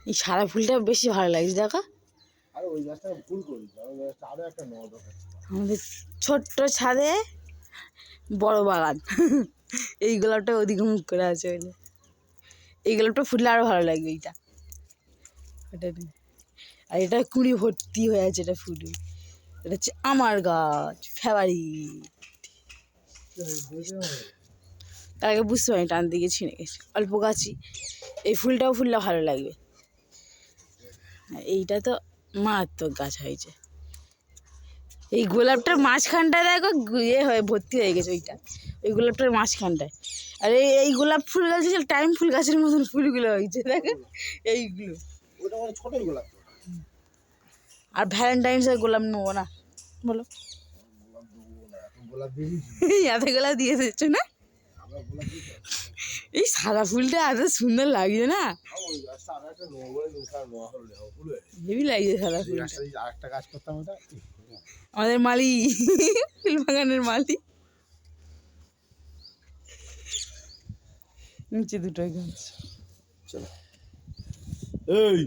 এই সাদা ফুলটা বেশি ভালো লাগছে দেখো। আমাদের ছোট্ট ছাদে বড় বাগান। এই গোলাপটা ওদিকে মুখ করে আছে বলে এই গোলাপটা ফুটলে আরো ভালো লাগবে। এইটা আর এটা কুড়ি ভর্তি হয়ে আছে। এটা ফুল, এটা হচ্ছে আমার গাছ ফেভারিট। তার আগে বুঝতে পারিনি, টান দিকে ছিঁড়ে গেছে অল্প গাছই। এই ফুলটাও ফুললে ভালো লাগবে। এইটা তো মারাত্মক গাছ হয়েছে। এই গোলাপটার মাঝখানটায় দেখো হয়ে ভর্তি হয়ে গেছে। ওই গোলাপটার মাঝখানটায়। আর এই গোলাপ ফুল গাছ টাইম ফুল গাছের মতন ফুলগুলো হয়েছে দেখো এইগুলো। আর ভ্যালেন্টাইন্সের গোলাপ নেবো না বলো? এত গোলাপ দিয়ে দিচ্ছ না? এই সাদা ফুলটা এত সুন্দর লাগছে না? হেবি লাগছে সাদা ফুল। আমাদের মালি ফুল বাগানের মালি নিচে দুটোই গাছ। চলো এই